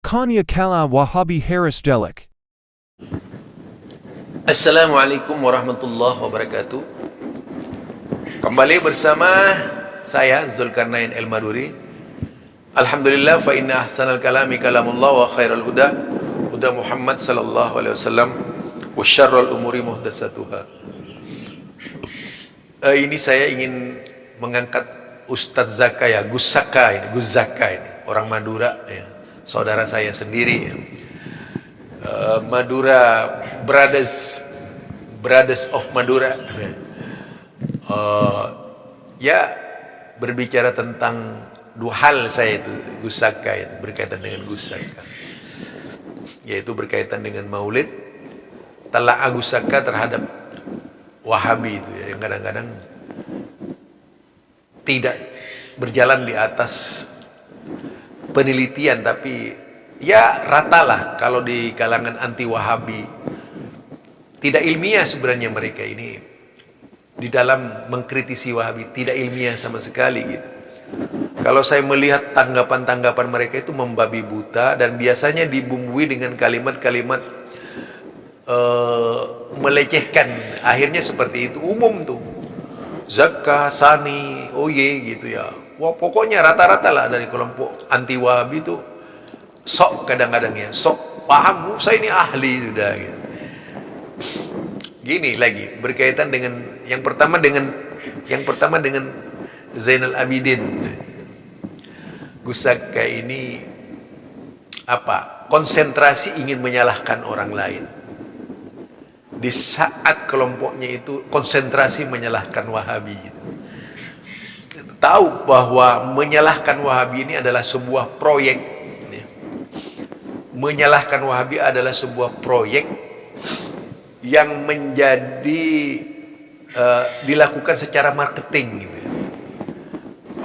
Konya Kala Wahhabi Harris Delik. Assalamualaikum warahmatullahi wabarakatuh. Kembali bersama saya Zulkarnain El-Maduri. Alhamdulillah, fa inna ahsanal kalami kalamullah wa khairal huda huda Muhammad sallallahu alaihi wasallam wa syarrul umuri muhdatsatuha. Ini saya ingin mengangkat Ustadz Zaka ya, Gus Zaka ini orang Madura ya, saudara saya sendiri ya. Madura Brothers of Madura. Ya, berbicara tentang dua hal saya itu Gus Zaka itu, berkaitan dengan Gus Zaka, yaitu berkaitan dengan Maulid, telaah Gus Zaka terhadap Wahabi itu ya, yang kadang-kadang tidak berjalan di atas penelitian, tapi ya ratalah kalau di kalangan anti Wahabi tidak ilmiah sebenarnya mereka ini di dalam mengkritisi Wahabi, tidak ilmiah sama sekali gitu. Kalau saya melihat tanggapan-tanggapan mereka itu membabi buta dan biasanya dibumbui dengan kalimat-kalimat melecehkan. Akhirnya seperti itu, umum tuh Zaka, Sani, Oye gitu ya. Wah, pokoknya rata-rata lah dari kelompok anti Wahabi itu sok kadang-kadang ya, sok paham, saya ini ahli sudah gitu. Gini lagi berkaitan dengan yang pertama dengan Zainal Abidin. Gus Zaka ini apa? Konsentrasi ingin menyalahkan orang lain. Di saat kelompoknya itu konsentrasi menyalahkan Wahabi gitu. Tahu bahwa menyalahkan Wahabi ini adalah sebuah proyek. Menyalahkan Wahabi adalah sebuah proyek yang menjadi dilakukan secara marketing gitu,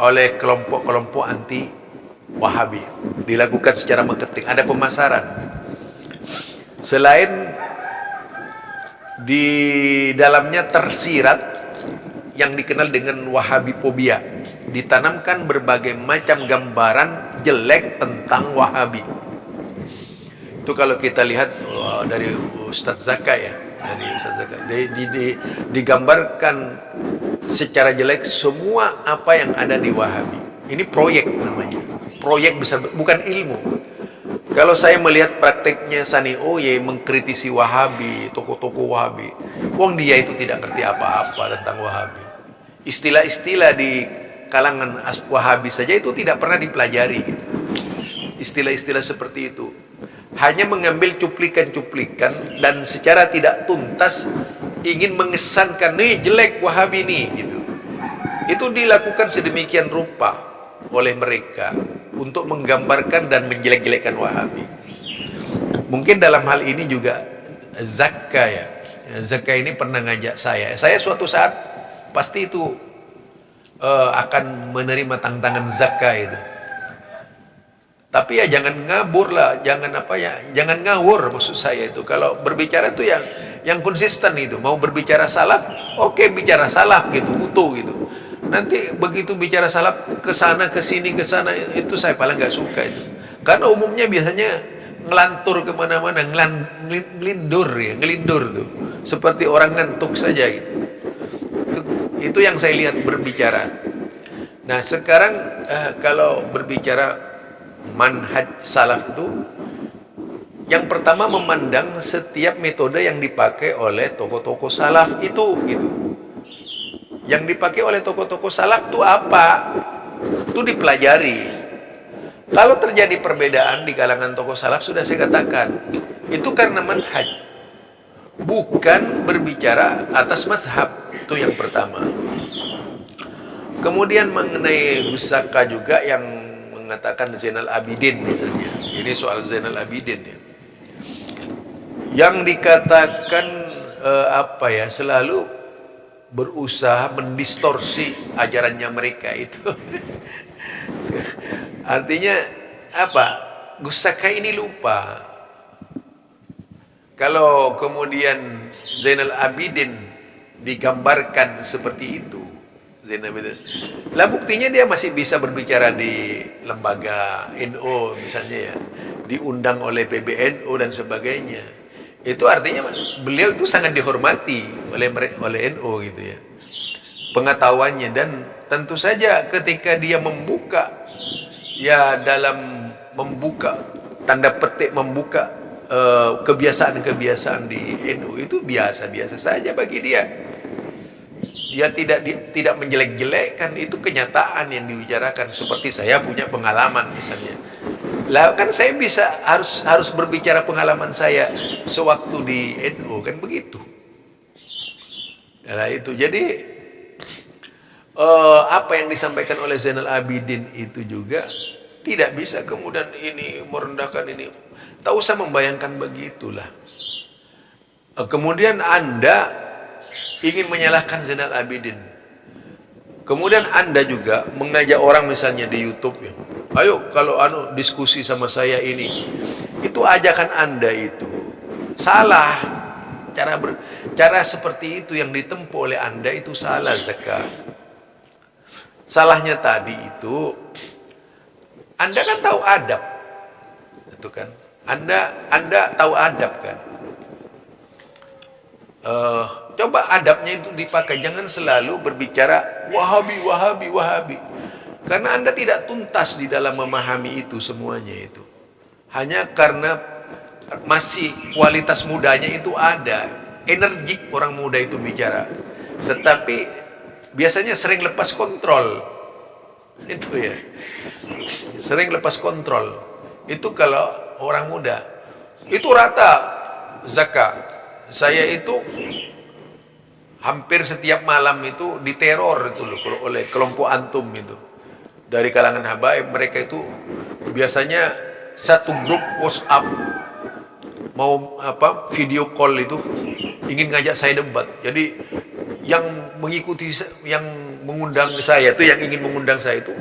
oleh kelompok-kelompok anti Wahabi. Dilakukan secara marketing, ada pemasaran. Selain di dalamnya tersirat yang dikenal dengan Wahabifobia, ditanamkan berbagai macam gambaran jelek tentang Wahabi. Itu kalau kita lihat dari Ustadz Zaka ya, dari Ustadz Zaka digambarkan secara jelek semua apa yang ada di Wahabi. Ini proyek namanya, proyek besar, bukan ilmu. Kalau saya melihat prakteknya Sani Oye mengkritisi Wahabi, tokoh-tokoh Wahabi, wong dia itu tidak ngerti apa-apa tentang Wahabi. Istilah-istilah di kalangan Wahabi saja itu tidak pernah dipelajari gitu. Istilah-istilah seperti itu hanya mengambil cuplikan-cuplikan dan secara tidak tuntas ingin mengesankan nih jelek Wahabi nih gitu. Itu dilakukan sedemikian rupa oleh mereka untuk menggambarkan dan menjelek-jelekkan Wahabi. Mungkin dalam hal ini juga Zaka ya. Zaka ini pernah ngajak saya suatu saat pasti itu akan menerima tantangan Zaka itu. Tapi ya jangan ngabur lah, jangan ngawur maksud saya itu. Kalau berbicara itu yang konsisten itu. Mau berbicara salaf, oke, bicara salaf gitu, utuh gitu. Nanti begitu bicara salaf ke sana ke sini ke sana, itu saya paling nggak suka itu. Karena umumnya biasanya ngelantur kemana-mana, ngelindur tuh, seperti orang ngantuk saja gitu. Itu yang saya lihat berbicara. Nah sekarang kalau berbicara manhaj salaf itu, yang pertama memandang setiap metode yang dipakai oleh tokoh-tokoh salaf itu gitu. Yang dipakai oleh tokoh-tokoh salaf itu apa? Itu dipelajari. Kalau terjadi perbedaan di kalangan tokoh salaf, sudah saya katakan, itu karena manhaj, bukan berbicara atas mazhab. Itu yang pertama. Kemudian mengenai Gus Zaka juga yang mengatakan Zainal Abidin misalnya. Ini soal Zainal Abidin ya. Yang dikatakan selalu berusaha mendistorsi ajarannya mereka itu. Artinya apa? Gus Zaka ini lupa kalau kemudian Zainal Abidin digambarkan seperti itu. Zainal Abidin, lah buktinya dia masih bisa berbicara di lembaga NU misalnya ya, diundang oleh PBNU dan sebagainya. Itu artinya beliau itu sangat dihormati oleh NU gitu ya, pengetahuannya. Dan tentu saja ketika dia membuka, ya dalam membuka, tanda petik membuka kebiasaan-kebiasaan di NU itu biasa-biasa saja bagi dia. Dia tidak menjelek-jelekkan, itu kenyataan yang dibicarakan. Seperti saya punya pengalaman misalnya. Lah kan saya bisa harus berbicara pengalaman saya sewaktu di NU, kan begitu. Nah itu jadi apa yang disampaikan oleh Zainal Abidin itu juga tidak bisa kemudian ini merendahkan ini. Tak usah membayangkan begitulah. Kemudian Anda ingin menyalahkan Zainal Abidin. Kemudian Anda juga mengajak orang misalnya di YouTube ya. Ayo kalau diskusi sama saya ini. Itu ajakan Anda itu salah. Cara seperti itu yang ditempuh oleh Anda itu salah, Zaka. Salahnya tadi itu Anda kan tahu adab. Itu kan. Anda tahu adab kan. Coba adabnya itu dipakai. Jangan selalu berbicara Wahabi, Wahabi, Wahabi. Karena Anda tidak tuntas di dalam memahami itu semuanya itu. Hanya karena masih kualitas mudanya itu ada. Energik orang muda itu bicara. Tetapi biasanya sering lepas kontrol. Itu ya. Sering lepas kontrol. Itu kalau orang muda. Itu rata, Zaka. Saya itu hampir setiap malam itu diteror itu loh oleh kelompok antum itu. Dari kalangan habaib, mereka itu biasanya satu grup WhatsApp mau video call itu ingin ngajak saya debat. Jadi yang mengikuti, yang mengundang saya itu, yang ingin mengundang saya itu,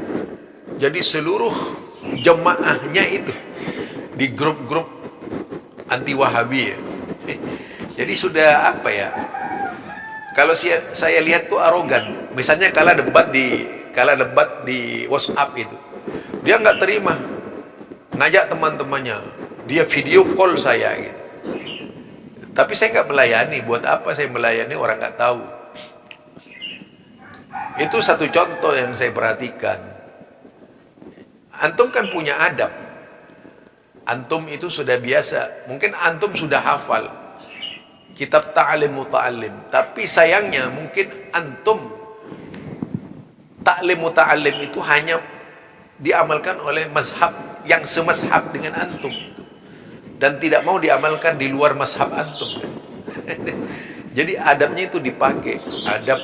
jadi seluruh jemaahnya itu di grup-grup anti Wahabi ya. Jadi sudah apa ya? Kalau saya lihat tuh arogan. Misalnya kala debat di WhatsApp itu, dia nggak terima, ngajak teman-temannya, dia video call saya gitu. Tapi saya nggak melayani. Buat apa saya melayani orang nggak tahu? Itu satu contoh yang saya perhatikan. Antum kan punya adab. Antum itu sudah biasa. Mungkin antum sudah hafal kitab ta'lim muta'allim. Tapi sayangnya mungkin antum ta'lim muta'allim itu hanya diamalkan oleh mazhab yang semazhab dengan antum. Dan tidak mau diamalkan di luar mazhab antum. Jadi adabnya itu dipakai. Adab.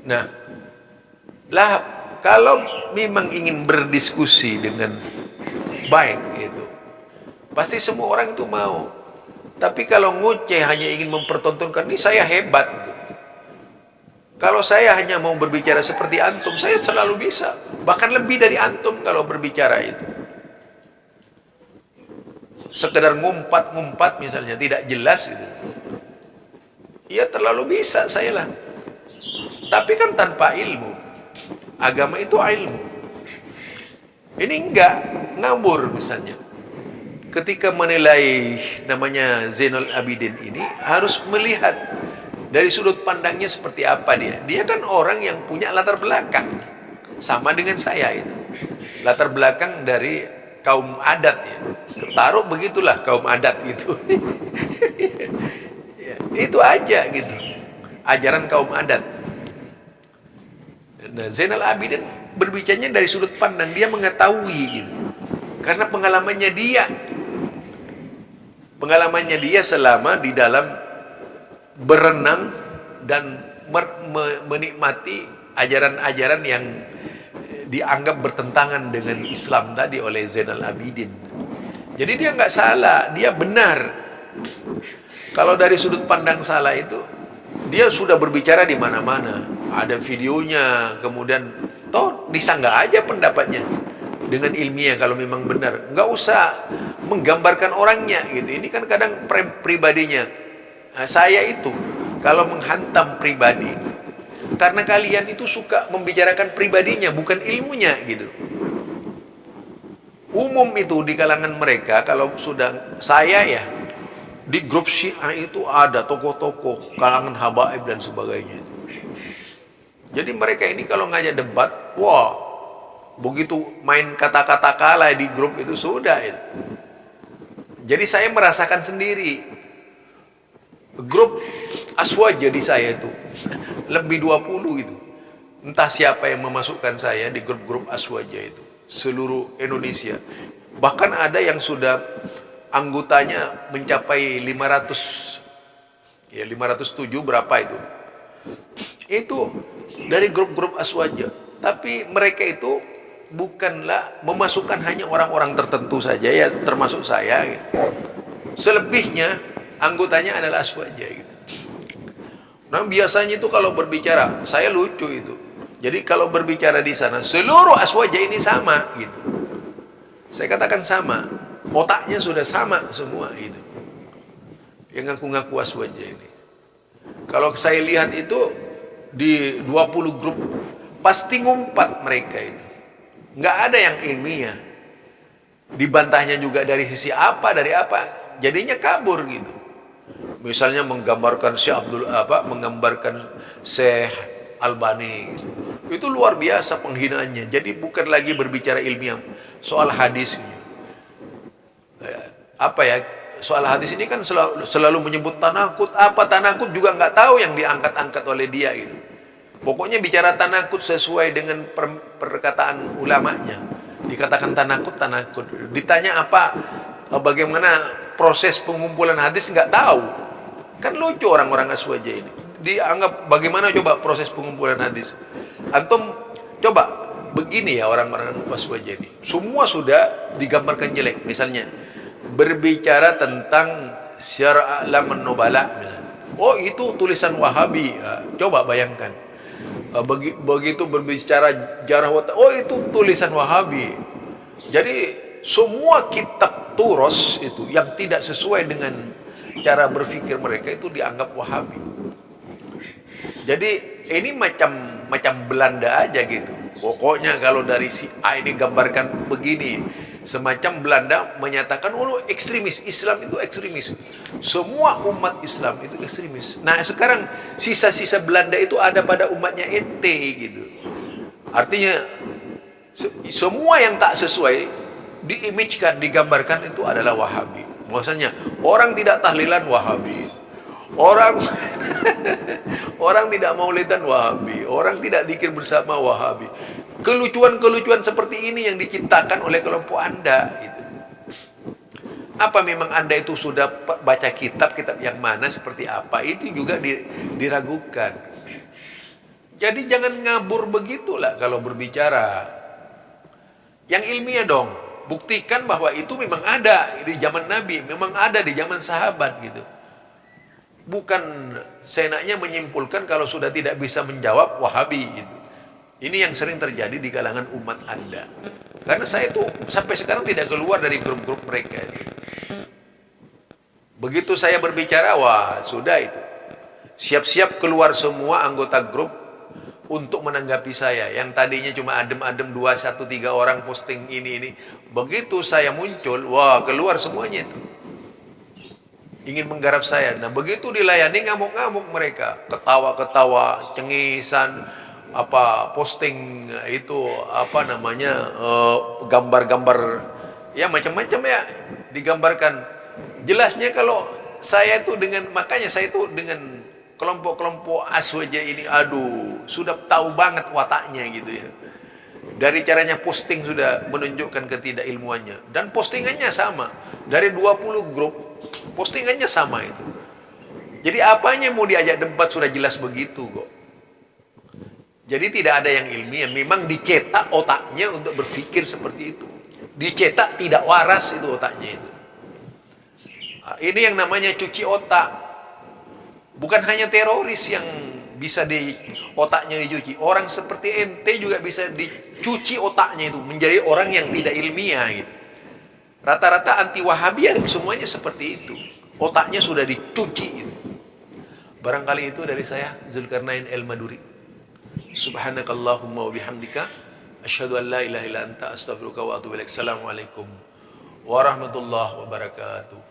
Nah, lah kalau memang ingin berdiskusi dengan baik itu, pasti semua orang itu mau. Tapi kalau ngoceh hanya ingin mempertontonkan ini saya hebat gitu. Kalau saya hanya mau berbicara seperti antum, saya selalu bisa, bahkan lebih dari antum kalau berbicara itu. Sekedar ngumpat-ngumpat misalnya tidak jelas gitu, ya terlalu bisa saya lah. Tapi kan tanpa ilmu. Agama itu ilmu. Ini enggak ngawur misalnya. Ketika menilai namanya Zainal Abidin ini harus melihat dari sudut pandangnya seperti apa dia. Dia kan orang yang punya latar belakang sama dengan saya itu. Latar belakang dari kaum adat ya. Taruh begitulah kaum adat gitu. Ya, itu aja gitu. Ajaran kaum adat. Nah, Zainal Abidin berbicaranya dari sudut pandang dia mengetahui gitu. Karena pengalamannya dia selama di dalam berenang dan menikmati ajaran-ajaran yang dianggap bertentangan dengan Islam tadi oleh Zainal Abidin. Jadi dia nggak salah, dia benar. Kalau dari sudut pandang salah itu, dia sudah berbicara di mana-mana, ada videonya, kemudian toh disanggah aja pendapatnya dengan ilmiah kalau memang benar. Nggak usah menggambarkan orangnya gitu. Ini kan kadang pribadinya. Nah, saya itu kalau menghantam pribadi, karena kalian itu suka membicarakan pribadinya, bukan ilmunya gitu. Umum itu di kalangan mereka, kalau sudah saya ya, di grup Syiah itu ada tokoh-tokoh kalangan habaib dan sebagainya. Jadi mereka ini kalau ngajak debat, wah, begitu main kata-kata kalah di grup itu sudah itu. Jadi saya merasakan sendiri. Grup Aswaja di saya itu lebih 20 gitu. Entah siapa yang memasukkan saya di grup-grup Aswaja itu. Seluruh Indonesia. Bahkan ada yang sudah anggotanya mencapai 500, ya 507 berapa itu. Itu dari grup-grup Aswaja. Tapi mereka itu bukanlah memasukkan hanya orang-orang tertentu saja, ya termasuk saya gitu. Selebihnya anggotanya adalah Aswaja gitu. Nah biasanya itu kalau berbicara, saya lucu itu. Jadi kalau berbicara di sana, seluruh Aswaja ini sama gitu. Saya katakan sama, otaknya sudah sama semua itu. Yang ngaku-ngaku Aswaja ini. Kalau saya lihat itu di 20 grup pasti ngumpat mereka itu. Nggak ada yang ilmiah. Dibantahnya juga dari sisi apa, dari apa. Jadinya kabur gitu. Misalnya menggambarkan menggambarkan Syekh Albani gitu. Itu luar biasa penghinaannya. Jadi bukan lagi berbicara ilmiah soal hadis. Soal hadis ini kan selalu menyebut tanakut. Apa tanakut juga nggak tahu yang diangkat-angkat oleh dia gitu. Pokoknya bicara tanakut sesuai dengan perkataan ulamanya. Dikatakan tanakut. Ditanya bagaimana proses pengumpulan hadis, nggak tahu. Kan lucu orang-orang Aswaja ini. Dianggap bagaimana coba proses pengumpulan hadis. Antum coba begini ya orang-orang Aswaja ini. Semua sudah digambarkan jelek. Misalnya berbicara tentang Syar' A'lamun Nubala. Oh itu tulisan Wahabi. Coba bayangkan. Begitu berbicara jarah wata, oh itu tulisan Wahabi. Jadi semua kitab turos itu yang tidak sesuai dengan cara berpikir mereka itu dianggap Wahabi. Jadi ini macam Belanda aja gitu. Pokoknya kalau dari si A ini gambarkan begini, semacam Belanda menyatakan ekstremis, Islam itu ekstremis. Semua umat Islam itu ekstremis. Nah sekarang sisa-sisa Belanda itu ada pada umatnya ente gitu. Artinya semua yang tak sesuai diimage-kan, digambarkan itu adalah Wahabi. Maksudnya orang tidak tahlilan Wahabi, orang orang tidak maulidan Wahabi, orang tidak zikir bersama Wahabi. Kelucuan-kelucuan seperti ini yang diciptakan oleh kelompok Anda gitu. Apa memang Anda itu sudah baca kitab yang mana seperti apa, itu juga diragukan. Jadi jangan ngabur begitulah kalau berbicara. Yang ilmiah dong. Buktikan bahwa itu memang ada di zaman Nabi, memang ada di zaman sahabat gitu. Bukan seenaknya menyimpulkan kalau sudah tidak bisa menjawab Wahabi gitu. Ini yang sering terjadi di kalangan umat Anda. Karena saya itu sampai sekarang tidak keluar dari grup-grup mereka. Begitu saya berbicara, wah sudah itu. Siap-siap keluar semua anggota grup untuk menanggapi saya. Yang tadinya cuma adem-adem 2, 1, 3 orang posting ini. Begitu saya muncul, wah keluar semuanya itu. Ingin menggarap saya. Nah begitu dilayani ngamuk-ngamuk mereka. Ketawa-ketawa, cengisan, posting itu gambar-gambar ya macam-macam ya digambarkan. Jelasnya kalau saya itu makanya saya itu dengan kelompok-kelompok Aswaja ini, aduh sudah tahu banget wataknya gitu ya. Dari caranya posting sudah menunjukkan ketidakilmuannya, dan postingannya sama. Dari 20 grup postingannya sama itu. Jadi apanya mau diajak debat sudah jelas begitu kok. Jadi tidak ada yang ilmiah, memang dicetak otaknya untuk berpikir seperti itu. Dicetak tidak waras itu otaknya itu. Nah, ini yang namanya cuci otak. Bukan hanya teroris yang bisa otaknya dicuci. Orang seperti ente juga bisa dicuci otaknya itu menjadi orang yang tidak ilmiah gitu. Rata-rata anti Wahabi semuanya seperti itu. Otaknya sudah dicuci itu. Barangkali itu dari saya, Zulkarnain El Maduri. Subhanakallahumma wa bihamdika Asyhadu an la ilaha illa anta astaghfiruka wa atubu ilaik. Assalamualaikum warahmatullahi wabarakatuh.